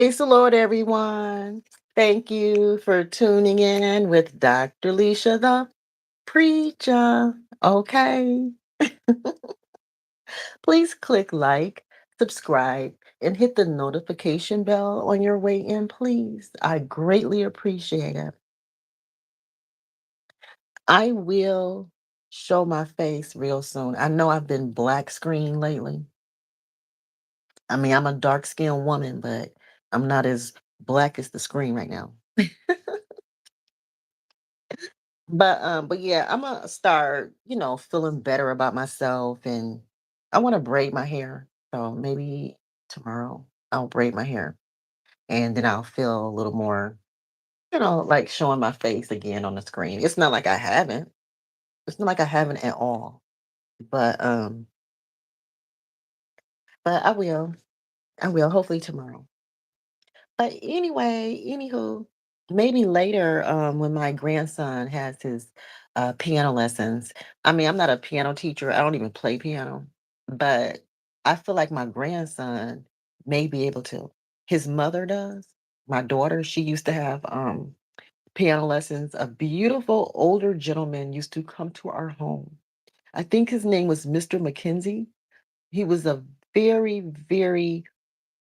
Praise the Lord, everyone. Thank you for tuning in with Dr. Lesia, the Preacha. Okay. Please click like, subscribe, and hit the notification bell on your way in, please. I greatly appreciate it. I will show my face real soon. I know I've been black screen lately. I mean, I'm a dark skinned woman, but I'm not as black as the screen right now. But yeah, I'm gonna start, feeling better about myself and I want to braid my hair. So maybe tomorrow I'll braid my hair and then I'll feel a little more, like showing my face again on the screen. It's not like I haven't. It's not like I haven't at all. But but I will. I will hopefully tomorrow. But anyway, anywho, maybe later, when my grandson has his piano lessons. I mean, I'm not a piano teacher. I don't even play piano, but I feel like my grandson may be able to. His mother does. My daughter, she used to have piano lessons. A beautiful older gentleman used to come to our home. I think his name was Mr. McKenzie. He was a very, very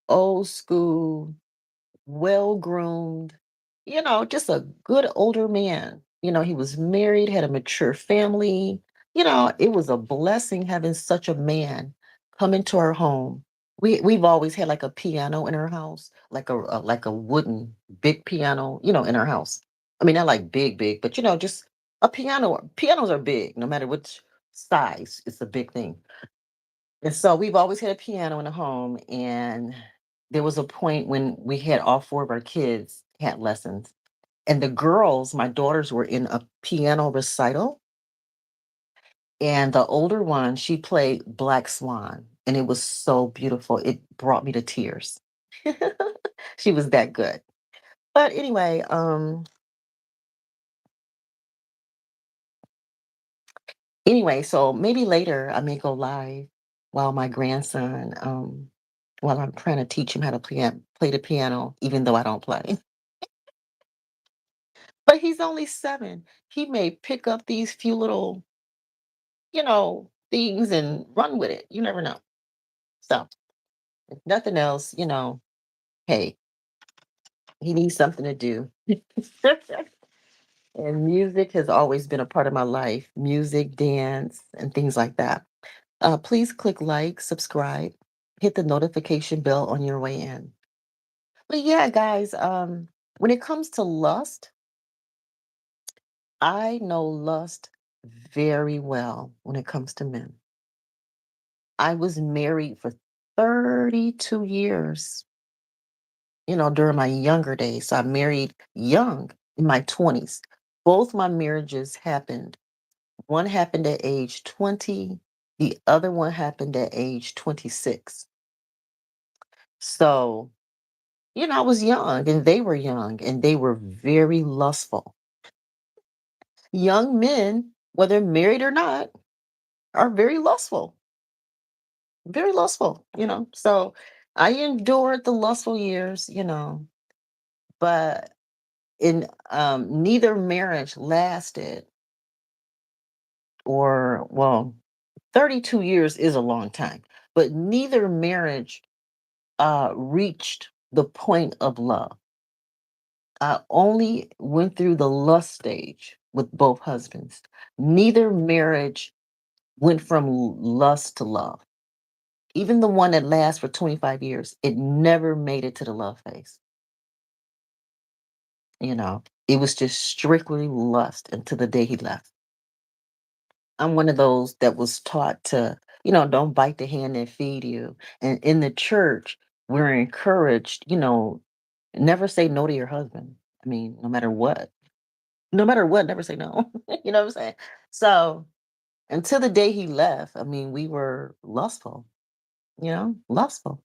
old school, well groomed, just a good older man. He was married, had a mature family. It was a blessing having such a man come into our home. We've always had like a piano in our house, like a wooden big piano, in our house. I mean, not like big, big, but just a piano. Pianos are big, no matter which size. It's a big thing. And so we've always had a piano in the home, and there was a point when we had all four of our kids had lessons. And the girls, my daughters, were in a piano recital. And the older one, she played Black Swan. And it was so beautiful. It brought me to tears. She was that good. But anyway, so maybe later I may go live while my grandson, while I'm trying to teach him how to play the piano, even though I don't play. But he's only 7. He may pick up these few little, things and run with it. You never know. So, if nothing else, hey, he needs something to do. And music has always been a part of my life. Music, dance, and things like that. Please click like, subscribe, hit the notification bell on your way in. But yeah, guys, when it comes to lust, I know lust very well when it comes to men. I was married for 32 years, during my younger days. So I married young in my 20s. Both my marriages happened. One happened at age 20, the other one happened at age 26. So, I was young and they were young and they were very lustful. Young men, whether married or not, are very lustful, very lustful. So I endured the lustful years, but in neither marriage lasted, or well, 32 years is a long time, but neither marriage reached the point of love. I only went through the lust stage with both husbands. Neither marriage went from lust to love. Even the one that lasts for 25 years, it never made it to the love phase. It was just strictly lust until the day he left. I'm one of those that was taught to, don't bite the hand that feed you. And in the church, we're encouraged, never say no to your husband. I mean, no matter what. No matter what, never say no. You know what I'm saying? So until the day he left, I mean, we were lustful, lustful.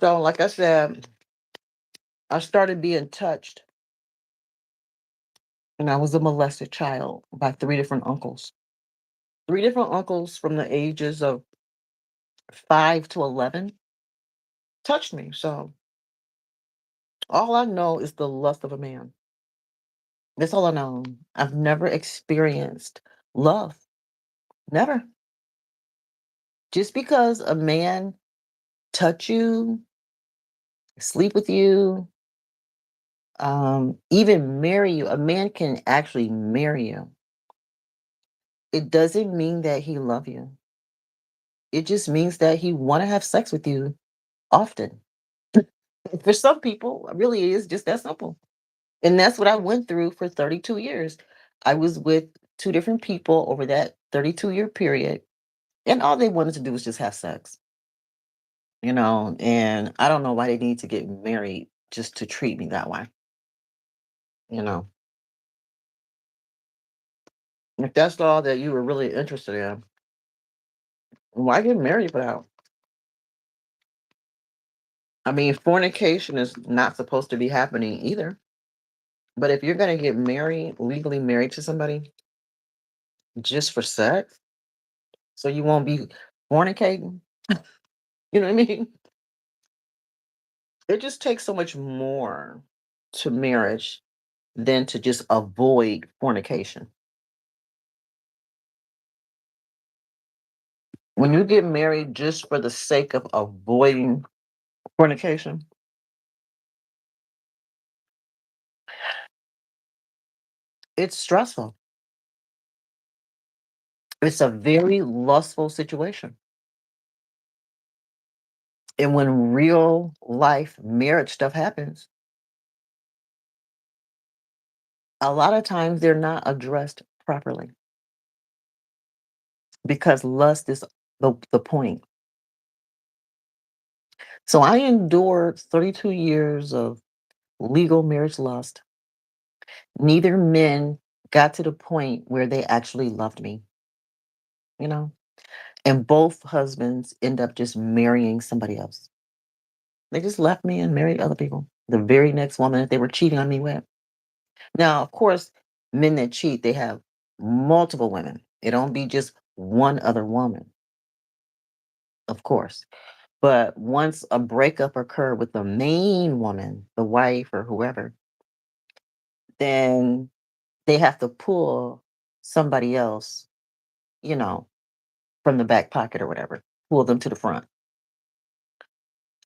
So, like I said, I started being touched, and I was a molested child by 3 different uncles. 3 different uncles from the ages of 5 to 11 touched me. So all I know is the lust of a man. That's all I know. I've never experienced love. Never. Just because a man touch you, sleep with you, even marry you, a man can actually marry you. It doesn't mean that he love you. It just means that he want to have sex with you often. For some people, it really is just that simple. And that's what I went through for 32 years. I was with two different people over that 32-year period, and all they wanted to do was just have sex, and I don't know why they need to get married just to treat me that way, you know. If that's all that you were really interested in, why get married for that? I mean, fornication is not supposed to be happening either. But if you're gonna get married, legally married to somebody just for sex, so you won't be fornicating, you know what I mean? It just takes so much more to marriage than to just avoid fornication. When you get married just for the sake of avoiding fornication, it's stressful. It's a very lustful situation. And when real life marriage stuff happens, a lot of times they're not addressed properly because lust is the point. So I endured 32 years of legal marriage lust. Neither men got to the point where they actually loved me, you know? And both husbands end up just marrying somebody else. They just left me and married other people. The very next woman that they were cheating on me with. Now, of course, men that cheat, they have multiple women. It don't be just one other woman, of course. But once a breakup occurred with the main woman, the wife or whoever, then they have to pull somebody else, you know, from the back pocket or whatever, pull them to the front.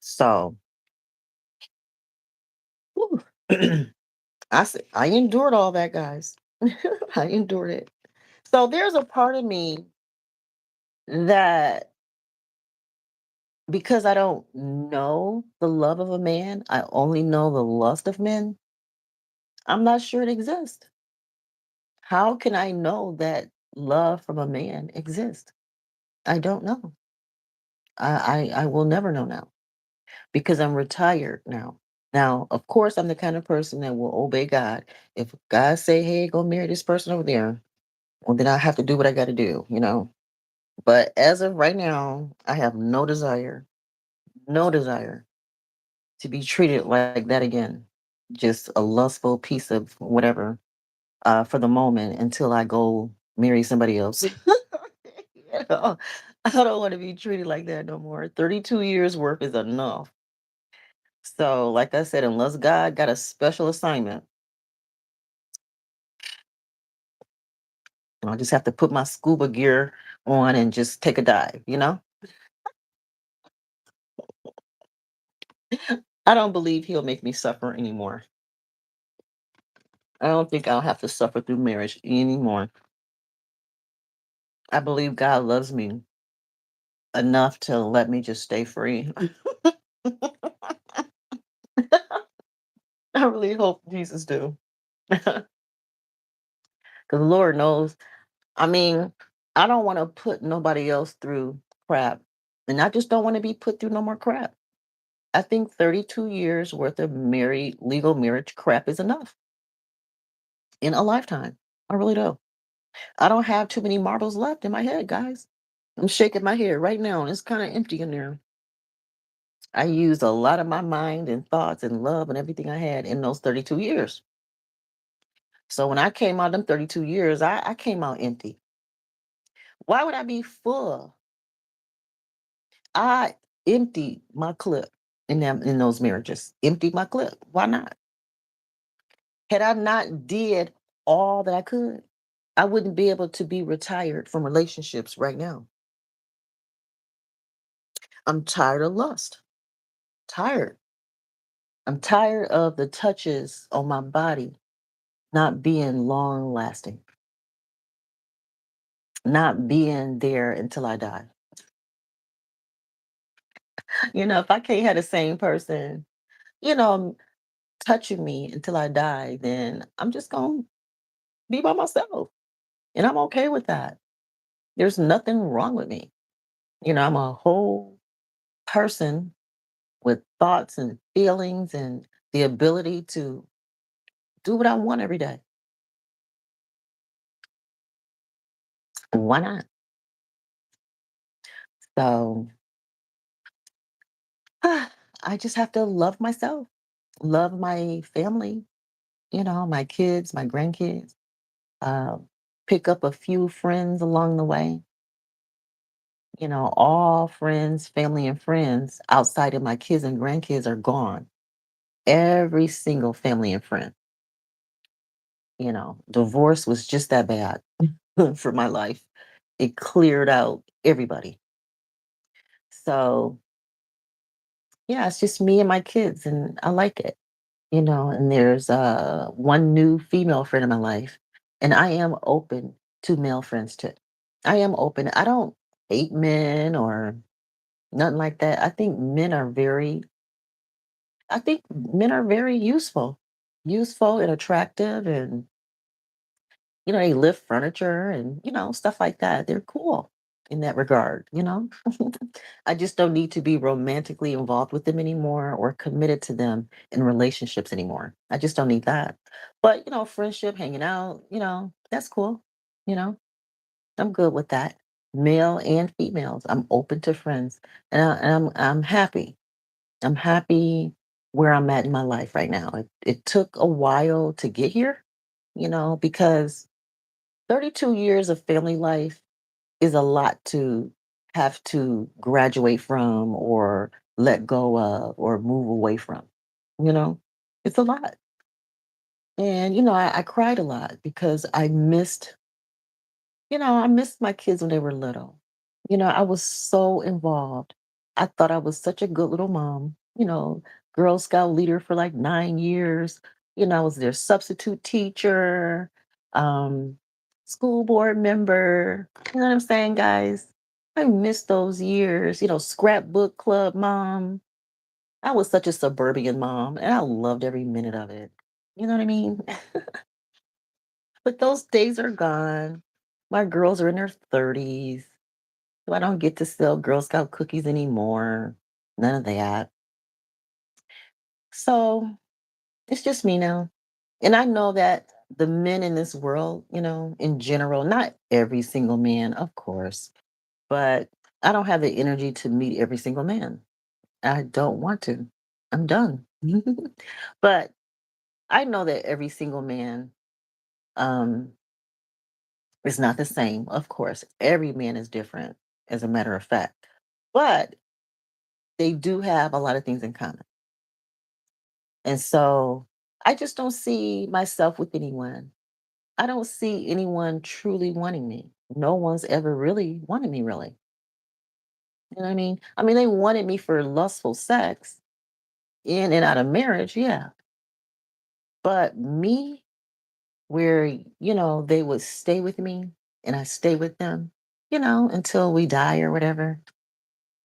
So, whew, I endured all that, guys. I endured it. So there's a part of me that, because I don't know the love of a man, I only know the lust of men. I'm not sure it exists. How can I know that love from a man exists? I don't know. I will never know now because I'm retired now. Now, of course, I'm the kind of person that will obey God. If God say, "Hey, go marry this person over there," well, then I have to do what I got to do. But as of right now, I have no desire to be treated like that again. Just a lustful piece of whatever for the moment until I go marry somebody else. You know, I don't want to be treated like that no more. 32 years worth is enough. So, like I said, unless God got a special assignment, I'll just have to put my scuba gear on and just take a dive. I don't believe he'll make me suffer anymore. I don't think I'll have to suffer through marriage anymore. I believe God loves me enough to let me just stay free. I really hope Jesus do. Because Lord knows, I mean, I don't want to put nobody else through crap. And I just don't want to be put through no more crap. I think 32 years worth of married legal marriage crap is enough in a lifetime. I really do. I don't have too many marbles left in my head, guys. I'm shaking my head right now, and it's kind of empty in there. I used a lot of my mind and thoughts and love and everything I had in those 32 years. So when I came out them 32 years, I came out empty. Why would I be full? I emptied my clip in those marriages. Emptied my clip. Why not? Had I not did all that I could, I wouldn't be able to be retired from relationships right now. I'm tired of lust. Tired. I'm tired of the touches on my body not being long lasting, not being there until I die. If I can't have the same person, you know, touching me until I die, then I'm just going to be by myself. And I'm okay with that. There's nothing wrong with me. I'm a whole person with thoughts and feelings and the ability to do what I want every day. Why not? So I just have to love myself, love my family, my kids, my grandkids, uh, pick up a few friends along the way, all friends, family, and friends outside of my kids and grandkids are gone. Every single family and friend, divorce was just that bad for my life. It cleared out everybody. So, yeah, it's just me and my kids, and I like it. And there's one new female friend in my life, and I am open to male friends too. I am open. I don't hate men or nothing like that. I think men are very useful, and attractive, and they lift furniture and stuff like that. They're cool in that regard. I just don't need to be romantically involved with them anymore or committed to them in relationships anymore. I just don't need that. But friendship, hanging out, that's cool. You know, I'm good with that. Male and females, I'm open to friends, and I'm happy. I'm happy where I'm at in my life right now. It took a while to get here, because 32 years of family life is a lot to have to graduate from or let go of or move away from. You know, it's a lot. And, I cried a lot because I missed my kids when they were little. I was so involved. I thought I was such a good little mom, Girl Scout leader for like 9 years. I was their substitute teacher, um, school board member. You know what I'm saying, guys? I miss those years, scrapbook club mom. I was such a suburban mom and I loved every minute of it. You know what I mean? But those days are gone. My girls are in their 30s. So I don't get to sell Girl Scout cookies anymore. None of that. So it's just me now. And I know that the men in this world, in general, not every single man, of course, but I don't have the energy to meet every single man. I don't want to. I'm done. But I know that every single man um, is not the same. Of course, every man is different, as a matter of fact. But they do have a lot of things in common. And so I just don't see myself with anyone. I don't see anyone truly wanting me. No one's ever really wanted me, really. You know what I mean? I mean, they wanted me for lustful sex in and out of marriage, yeah. But me, where, they would stay with me and I stay with them, until we die or whatever,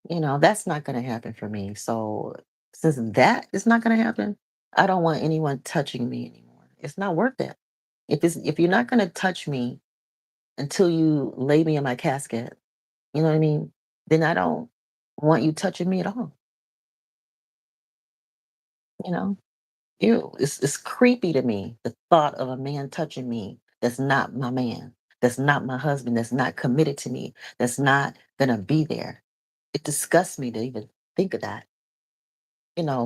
that's not going to happen for me. So since that is not going to happen, I don't want anyone touching me anymore. It's not worth it. If you're not going to touch me until you lay me in my casket, you know what I mean? Then I don't want you touching me at all. You know, Ew, it's creepy to me, the thought of a man touching me that's not my man, that's not my husband, that's not committed to me, that's not gonna be there. It disgusts me to even think of that.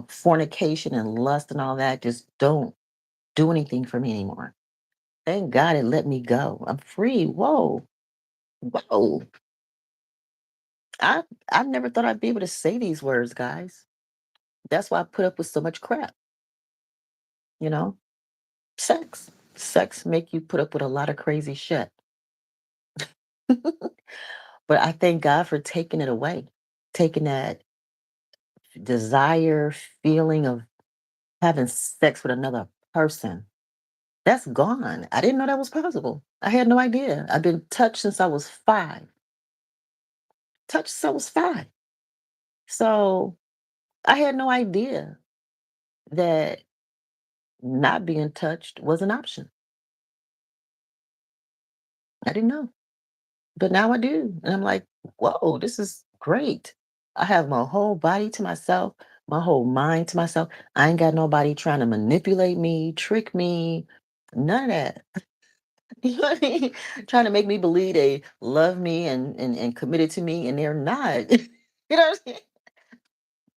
Fornication and lust and all that just don't do anything for me anymore. Thank God it let me go. I'm free. Whoa. Whoa. I I never thought I'd be able to say these words, guys. That's why I put up with so much crap, you know? Sex. Sex make you put up with a lot of crazy shit. But I thank God for taking it away, taking that desire, feeling of having sex with another person. That's gone. I didn't know that was possible. I had no idea. I've been touched since I was 5. Touched since I was 5. So I had no idea that not being touched was an option. I didn't know. But now I do. And I'm like, whoa, this is great. I have my whole body to myself, my whole mind to myself. I ain't got nobody trying to manipulate me, trick me, none of that. You know what I mean? Trying to make me believe they love me and committed to me, and they're not. You know what I'm saying?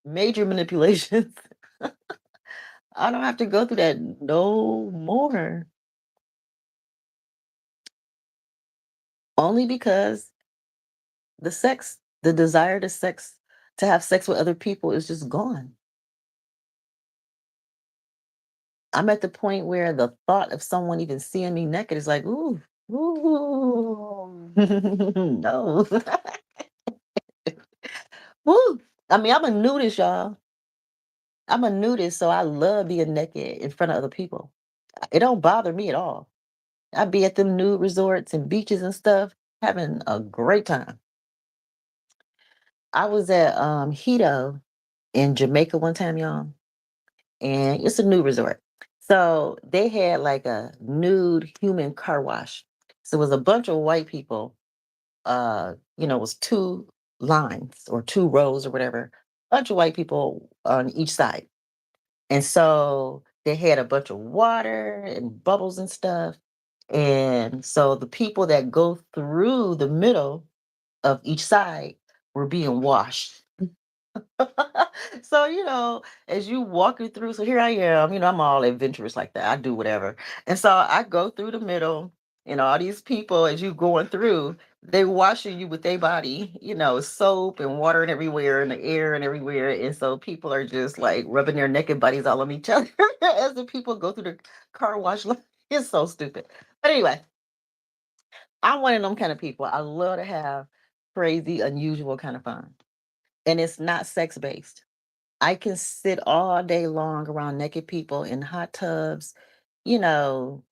Major manipulations. I don't have to go through that no more. Only because the desire to have sex with other people is just gone. I'm at the point where the thought of someone even seeing me naked is like, ooh, ooh, no. Woo. I mean, I'm a nudist, y'all. I'm a nudist, so I love being naked in front of other people. It don't bother me at all. I be at them nude resorts and beaches and stuff, having a great time. I was at Hito in Jamaica one time, y'all, and it's a nude resort. So they had like a nude human car wash. So it was a bunch of white people. It was two lines or two rows or whatever, bunch of white people on each side. And so they had a bunch of water and bubbles and stuff. And so the people that go through the middle of each side were being washed. So, as you walking through, so here I am, I'm all adventurous like that. I do whatever. And so I go through the middle, and all these people, as you going through, they washing you with their body, soap and water and everywhere in the air and everywhere. And so people are just like rubbing their naked bodies all on each other as the people go through the car wash line. It's so stupid. But anyway, I'm one of them kind of people. I love to have crazy, unusual kind of fun. And it's not sex based. I can sit all day long around naked people in hot tubs, you know,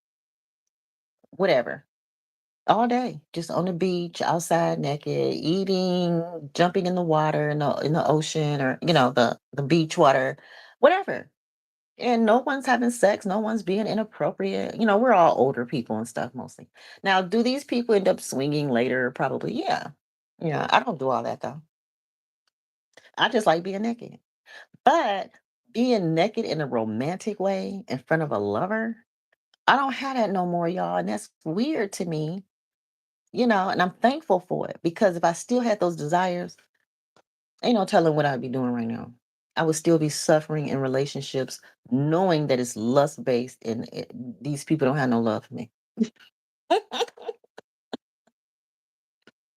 whatever. All day, just on the beach, outside naked, eating, jumping in the water in the ocean or the beach water, whatever. And no one's having sex, no one's being inappropriate. We're all older people and stuff mostly. Now, do these people end up swinging later? Probably, yeah. Yeah, I don't do all that though. I just like being naked. But being naked in a romantic way in front of a lover, I don't have that no more, y'all. And that's weird to me, and I'm thankful for it because if I still had those desires, ain't no telling what I'd be doing right now. I would still be suffering in relationships knowing that it's lust based and these people don't have no love for me.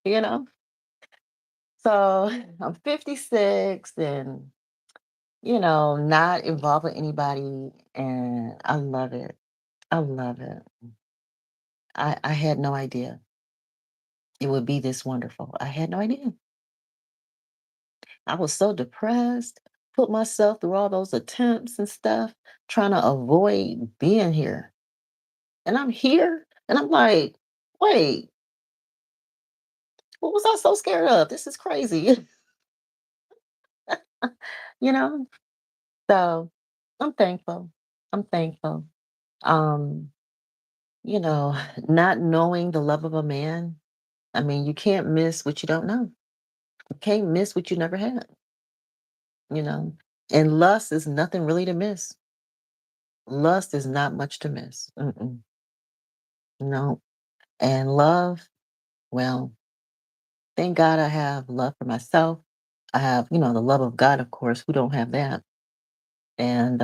you know? So I'm 56 and, not involved with anybody. And I love it. I love it. I had no idea it would be this wonderful. I had no idea. I was so depressed, put myself through all those attempts and stuff, trying to avoid being here. And I'm here, and I'm like, wait, what was I so scared of? This is crazy. you know? So I'm thankful. I'm thankful. Um, you know, not knowing the love of a man, I mean, you can't miss what you don't know. You can't miss what you never had. you know? And lust is nothing really to miss. Lust is not much to miss. Mm-mm, no. And love, well, thank God I have love for myself. I have, the love of God, of course. Who don't have that? And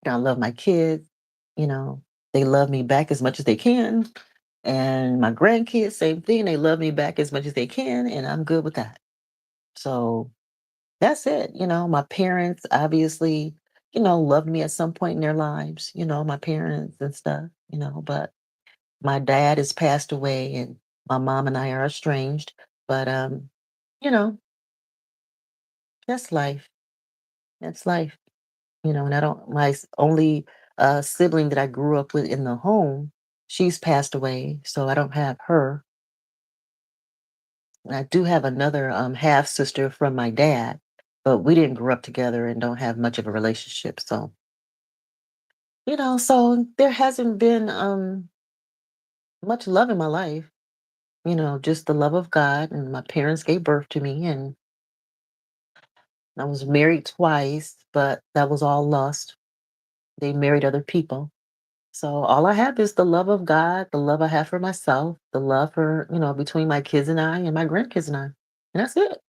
I love my kids. You know, they love me back as much as they can. And my grandkids, same thing. They love me back as much as they can, and I'm good with that. So that's it. My parents obviously, loved me at some point in their lives, my parents and stuff, but my dad has passed away and my mom and I are estranged. But you know, that's life. That's life. And I don't my only sibling that I grew up with in the home, she's passed away, so I don't have her. And I do have another half sister from my dad, but we didn't grow up together and don't have much of a relationship. So there hasn't been much love in my life. Just the love of God, and my parents gave birth to me, and I was married twice, but that was all lust. They married other people. So all I have is the love of God, the love I have for myself, the love between my kids and I and my grandkids and I. And that's it.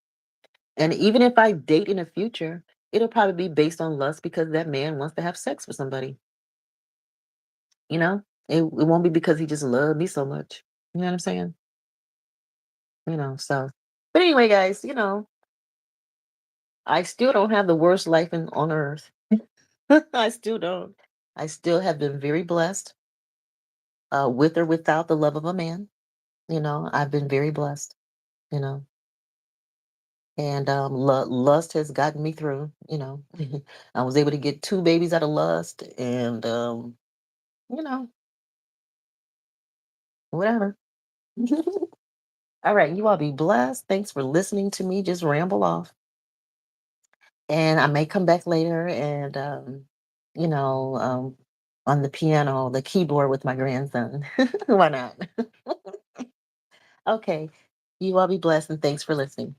And even if I date in the future, it'll probably be based on lust because that man wants to have sex with somebody. You know? It won't be because he just loved me so much. You know what I'm saying? So but anyway, guys, I still don't have the worst life on earth. I still don't. I still have been very blessed, with or without the love of a man. I've been very blessed, you know, and lust has gotten me through. I was able to get two babies out of lust, and you know, whatever. All right, you all be blessed. Thanks for listening to me just ramble off. And I may come back later and you know, um on the piano, the keyboard with my grandson. Why not? Okay. You all be blessed and thanks for listening.